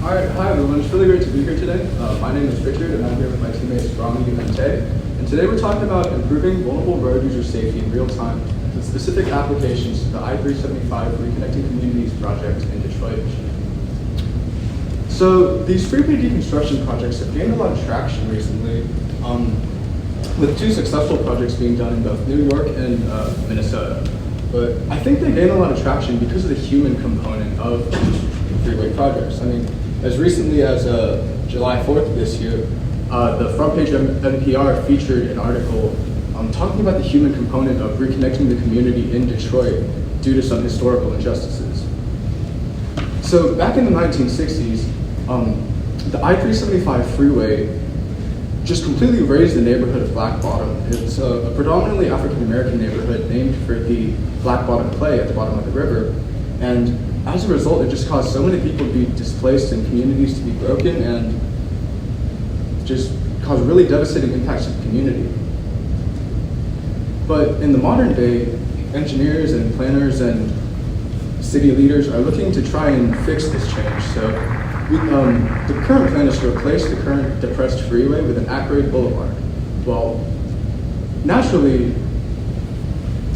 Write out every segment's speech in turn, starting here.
All right, hi everyone. It's really great to be here today. My name is Richard, and I'm here with my teammates Rami and Tay. And today we're talking about improving vulnerable road user safety in real time with specific applications to the I-375 Reconnecting Communities project in Detroit, Michigan. So these freeway deconstruction projects have gained a lot of traction recently, with two successful projects being done in both New York and Minnesota. But I think they gain a lot of traction because of the human component of freeway projects. I mean, as recently as July 4th this year, the front page of NPR featured an article talking about the human component of reconnecting the community in Detroit due to some historical injustices. So back in the 1960s, the I-375 freeway just completely razed the neighborhood of Black Bottom. It's a predominantly African-American neighborhood named for the Black Bottom clay at the bottom of the river. And as a result, it just caused so many people to be displaced and communities to be broken and just caused really devastating impacts to the community. But in the modern day, engineers and planners and city leaders are looking to try and fix this change. So the current plan is to replace the current depressed freeway with an at-grade boulevard. Well, naturally,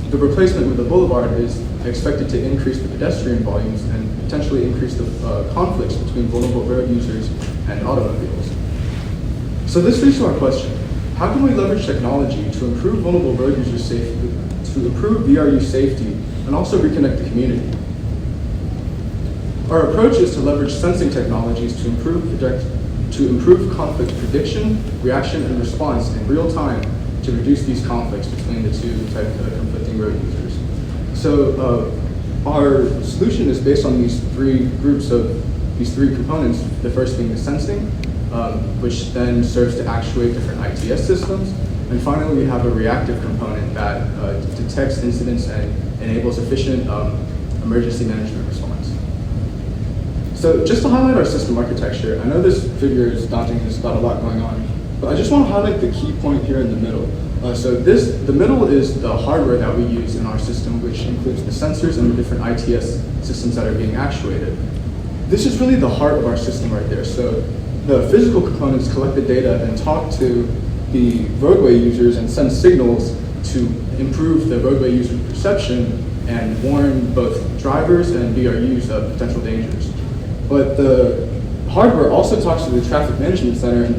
the replacement with the boulevard is expected to increase the pedestrian volumes and potentially increase the conflicts between vulnerable road users and automobiles. So this leads to our question: how can we leverage technology to improve vulnerable road user safety, to improve VRU safety, and also reconnect the community? Our approach is to leverage sensing technologies to improve conflict prediction, reaction, and response in real time to reduce these conflicts between the two conflicting road users. So our solution is based on these three components. The first being the sensing, which then serves to actuate different ITS systems. And finally, we have a reactive component that detects incidents and enables efficient emergency management response. So just to highlight our system architecture, I know this figure is daunting and there's got a lot going on, but I just want to highlight the key point here in the middle. The middle is the hardware that we use in our system, which includes the sensors and the different ITS systems that are being actuated. This is really the heart of our system right there. So the physical components collect the data and talk to the roadway users and send signals to improve the roadway user perception and warn both drivers and VRUs of potential dangers. But the hardware also talks to the Traffic Management Center and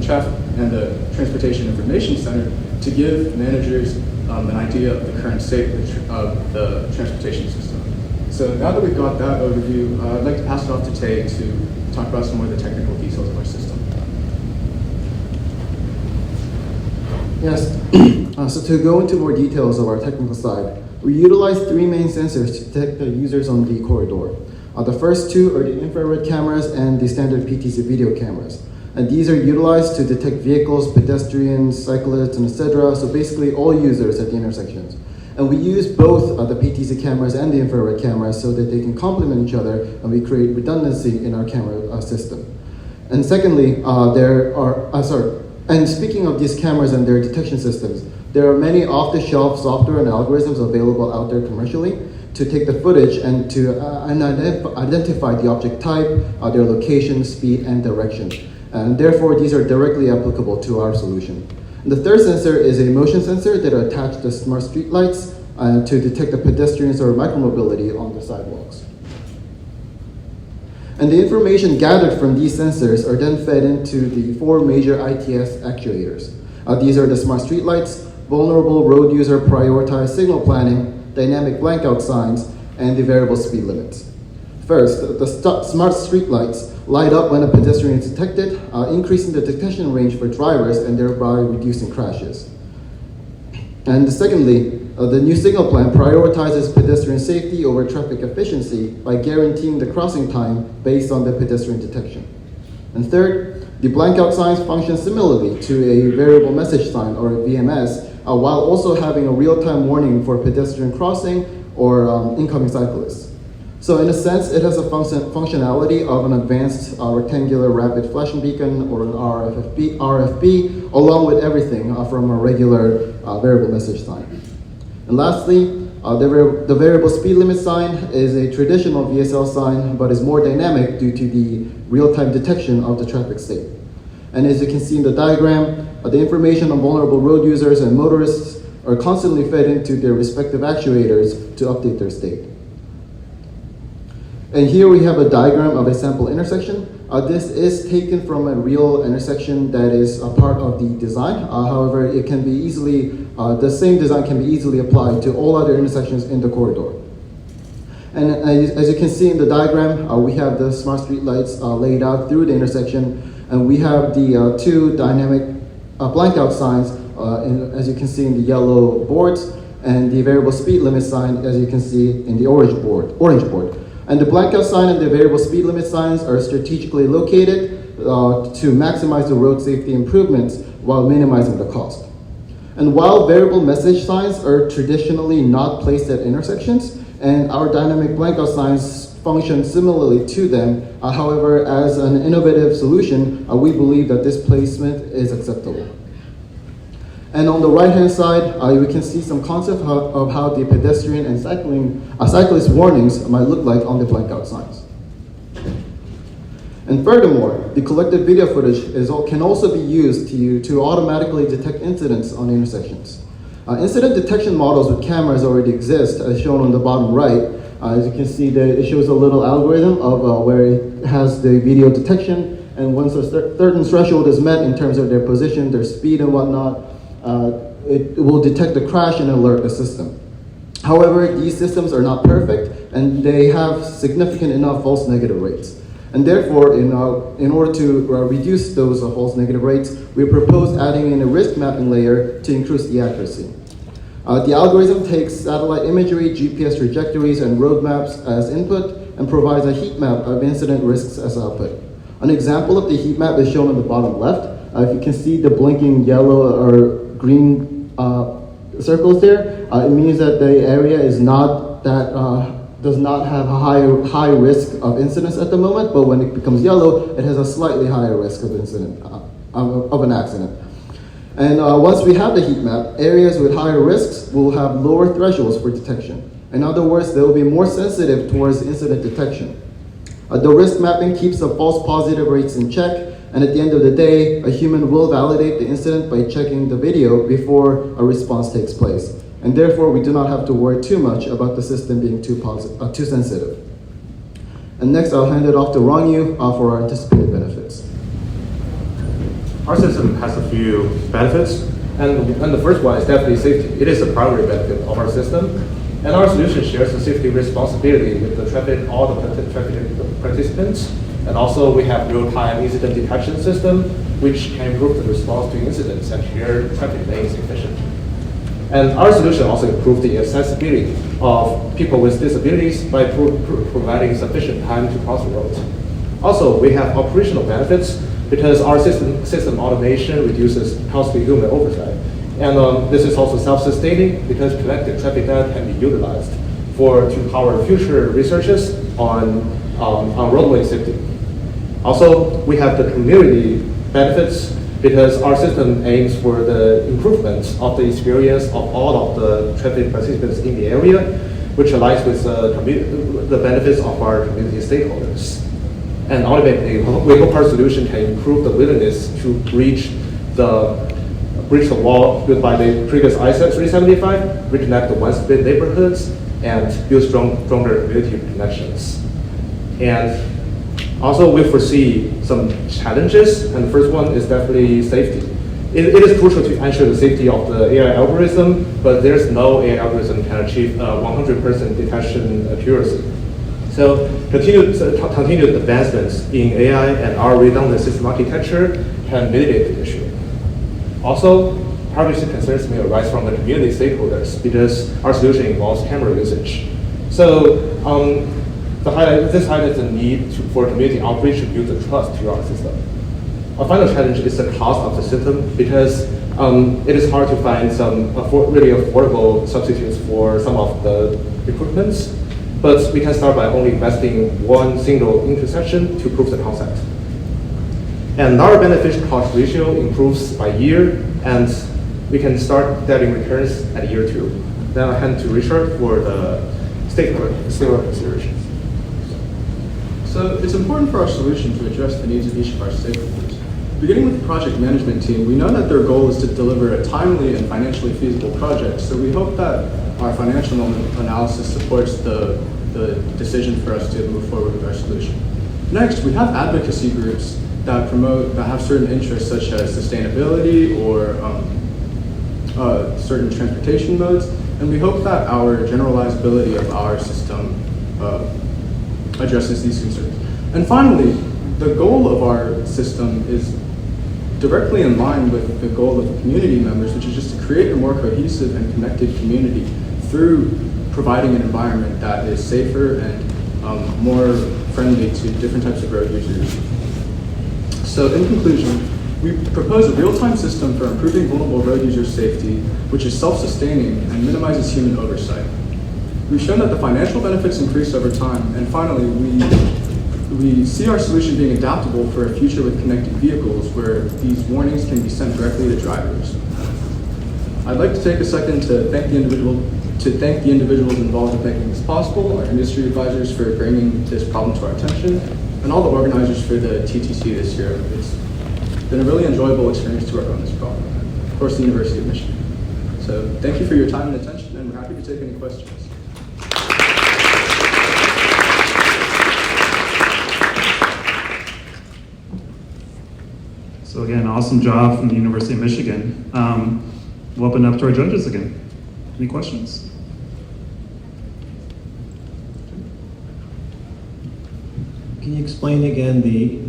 the Transportation Information Center to give managers an idea of the current state of the transportation system. So now that we've got that overview, I'd like to pass it off to Tay to talk about some more of the technical details of our system. Yes, so to go into more details of our technical side, we utilize three main sensors to detect the users on the corridor. The first two are the infrared cameras and the standard PTZ video cameras. And these are utilized to detect vehicles, pedestrians, cyclists, and etc. So basically all users at the intersections. And we use both the PTZ cameras and the infrared cameras so that they can complement each other and we create redundancy in our camera system. And secondly, and speaking of these cameras and their detection systems, there are many off-the-shelf software and algorithms available out there commercially to take the footage and to identify the object type, their location, speed, and direction. And therefore, these are directly applicable to our solution. And the third sensor is a motion sensor that are attached to smart street lights to detect the pedestrians or micromobility on the sidewalks. And the information gathered from these sensors are then fed into the four major ITS actuators. These are the smart street lights, vulnerable road user prioritized signal planning, dynamic blankout signs, and the variable speed limits. First, the smart street lights light up when a pedestrian is detected, increasing the detection range for drivers and thereby reducing crashes. And secondly, the new signal plan prioritizes pedestrian safety over traffic efficiency by guaranteeing the crossing time based on the pedestrian detection. And third, the blankout signs function similarly to a variable message sign or a VMS, while also having a real-time warning for pedestrian crossing or incoming cyclists. So in a sense, it has a functionality of an advanced rectangular rapid flashing beacon or an RFB, along with everything from a regular variable message sign. And lastly, The variable speed limit sign is a traditional VSL sign, but is more dynamic due to the real-time detection of the traffic state. And as you can see in the diagram, the information on vulnerable road users and motorists are constantly fed into their respective actuators to update their state. And here we have a diagram of a sample intersection. This is taken from a real intersection that is a part of the design. However, it can be easily, the same design can be easily applied to all other intersections in the corridor. And as you can see in the diagram, we have the smart street lights laid out through the intersection, and we have the two dynamic blankout signs, as you can see in the yellow boards, and the variable speed limit sign, as you can see in the orange board. And the blankout sign and the variable speed limit signs are strategically located to maximize the road safety improvements while minimizing the cost. And while variable message signs are traditionally not placed at intersections, and our dynamic blankout signs function similarly to them, however, as an innovative solution, we believe that this placement is acceptable. And on the right-hand side, we can see some concept of how the pedestrian and cyclist warnings might look like on the blankout signs. And furthermore, the collected video footage can also be used to automatically detect incidents on intersections. Incident detection models with cameras already exist, as shown on the bottom right. As you can see, it shows a little algorithm of where it has the video detection, and once a certain threshold is met in terms of their position, their speed and whatnot, it will detect the crash and alert the system. However, these systems are not perfect, and they have significant enough false negative rates. And therefore, in order to reduce those false negative rates, we propose adding in a risk mapping layer to increase the accuracy. The algorithm takes satellite imagery, GPS trajectories, and road maps as input, and provides a heat map of incident risks as output. An example of the heat map is shown on the bottom left. If you can see the blinking yellow or green circles there, it means that the area is not that does not have a high risk of incidents at the moment, but when it becomes yellow, it has a slightly higher risk of incident of an accident. And once we have the heat map, areas with higher risks will have lower thresholds for detection. In other words, they will be more sensitive towards incident detection. The risk mapping keeps the false positive rates in check, and at the end of the day, a human will validate the incident by checking the video before a response takes place. And therefore, we do not have to worry too much about the system being too sensitive. And next, I'll hand it off to Rongyu for our anticipated benefits. Our system has a few benefits, and the first one is definitely safety. It is a primary benefit of our system, and our solution shares the safety responsibility with all the traffic participants. And also, we have real-time incident detection system, which can improve the response to incidents and clear traffic lanes efficiently. And our solution also improves the accessibility of people with disabilities by providing sufficient time to cross the road. Also, we have operational benefits because our system automation reduces costly human oversight. And this is also self-sustaining because collected traffic data can be utilized to power future researches on roadway safety. Also, we have the community benefits because our system aims for the improvement of the experience of all of the traffic participants in the area, which aligns with the benefits of our community stakeholders. And ultimately, we hope our solution can improve the willingness to breach the wall built by the previous ISAP 375, reconnect the one-split neighborhoods, and build stronger community connections. And also, we foresee some challenges, and the first one is definitely safety. It is crucial to ensure the safety of the AI algorithm, but there's no AI algorithm can achieve 100% detection accuracy. So continued advancements in AI and our redundant system architecture can mitigate the issue. Also, privacy concerns may arise from the community stakeholders because our solution involves camera usage. So this highlights the need for community outreach to build the trust to our system. Our final challenge is the cost of the system because it is hard to find some really affordable substitutes for some of the equipments. But we can start by only investing one single intersection to prove the concept. And our benefit cost ratio improves by year, and we can start getting returns at year 2. Then I hand to Richard for the stakeholder consideration. So it's important for our solution to address the needs of each of our stakeholders. Beginning with the project management team, we know that their goal is to deliver a timely and financially feasible project, so we hope that our financial analysis supports the decision for us to move forward with our solution. Next, we have advocacy groups that have certain interests such as sustainability or certain transportation modes, and we hope that our generalizability of our system addresses these concerns. And finally, the goal of our system is directly in line with the goal of the community members, which is just to create a more cohesive and connected community through providing an environment that is safer and more friendly to different types of road users. So in conclusion, we propose a real-time system for improving vulnerable road user safety, which is self-sustaining and minimizes human oversight. We've shown that the financial benefits increase over time, and finally, we see our solution being adaptable for a future with connected vehicles where these warnings can be sent directly to drivers. I'd like to take a second to thank the individuals involved in making this possible, our industry advisors for bringing this problem to our attention, and all the organizers for the TTC this year. It's been a really enjoyable experience to work on this problem. Of course, the University of Michigan. So thank you for your time and attention, and we're happy to take any questions. So again, awesome job from the University of Michigan. We'll open up to our judges again. Any questions? Can you explain again the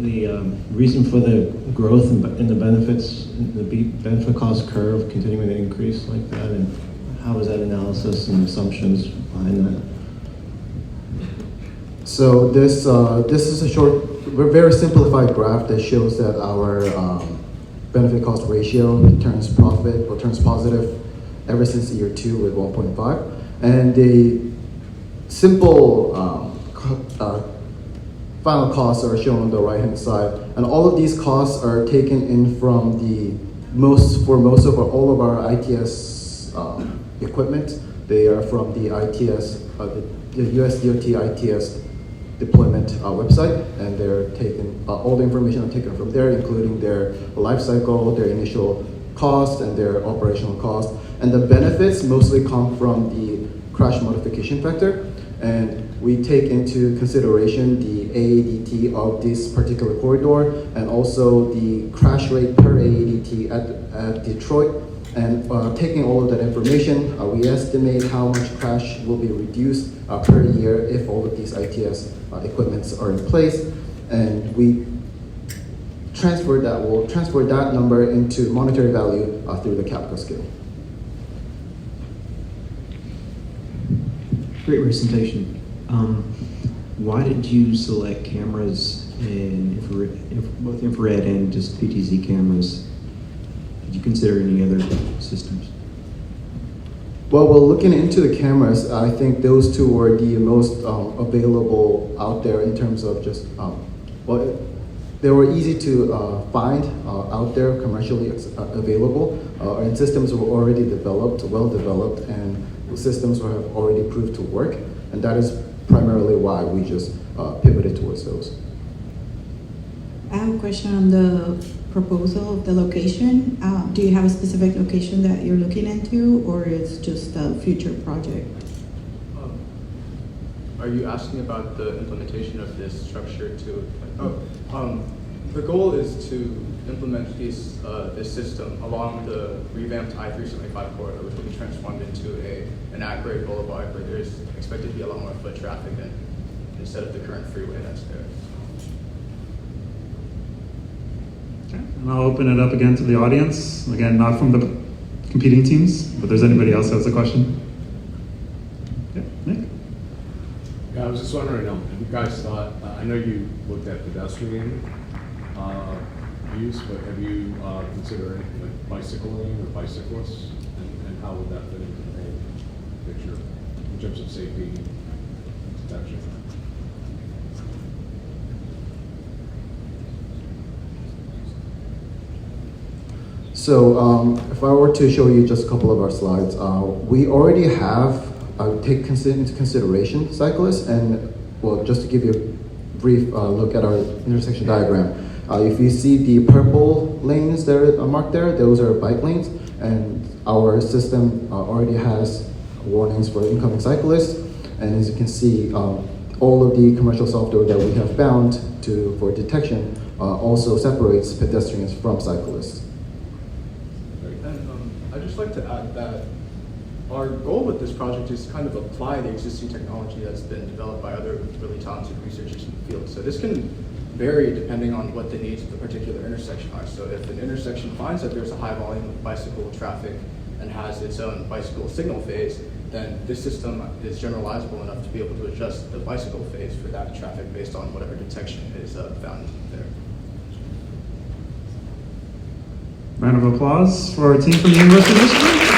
reason for the growth in the benefits, in the benefit cost curve continuing to increase like that, and how is that analysis and assumptions behind that? So this is a short, very simplified graph that shows that our benefit cost ratio turns positive ever since year 2 with 1.5. And the simple final costs are shown on the right-hand side. And all of these costs are taken in from all of our ITS equipment. They are from the ITS, the US DOT ITS deployment website, and they're taken, all the information are taken from there, including their life cycle, their initial cost, and their operational cost. And the benefits mostly come from the crash modification factor, and we take into consideration the AADT of this particular corridor, and also the crash rate per AADT at Detroit. And taking all of that information, we estimate how much crash will be reduced per year if all of these ITS equipments are in place. And we'll transfer that number into monetary value through the capital scale. Great presentation. Why did you select cameras in both infrared and just PTZ cameras? Did you consider any other systems? Well, looking into the cameras, I think those two were the most available out there in terms of just, they were easy to find out there, commercially available, and systems were already well developed, and the systems have already proved to work, and that is primarily why we just pivoted towards those. I have a question on the proposal of the location. Do you have a specific location that you're looking into, or it's just a future project? Are you asking about the implementation of this structure to? The goal is to implement this system along the revamped I-375 corridor, which will be transformed into an at-grade boulevard where there's expected to be a lot more foot traffic instead of the current freeway that's there. Okay, and I'll open it up again to the audience. Again, not from the competing teams, but there's anybody else who has a question? Yeah, Nick? Yeah, I was just wondering, have you guys thought, I know you looked at pedestrian use, but have you considered anything like bicycling or bicyclists, and how would that fit into the whole picture in terms of safety and protection? So if I were to show you just a couple of our slides, we already have into consideration cyclists, and well, just to give you a brief look at our intersection diagram. If you see the purple lanes that are marked there, those are bike lanes, and our system already has warnings for incoming cyclists. And as you can see, all of the commercial software that we have bound for detection also separates pedestrians from cyclists. And I'd just like to add that our goal with this project is to kind of apply the existing technology that's been developed by other really talented researchers in the field. So this can vary depending on what the needs of the particular intersection are. So if an intersection finds that there's a high volume of bicycle traffic and has its own bicycle signal phase, then this system is generalizable enough to be able to adjust the bicycle phase for that traffic based on whatever detection is found there. Round of applause for our team from the University of Michigan.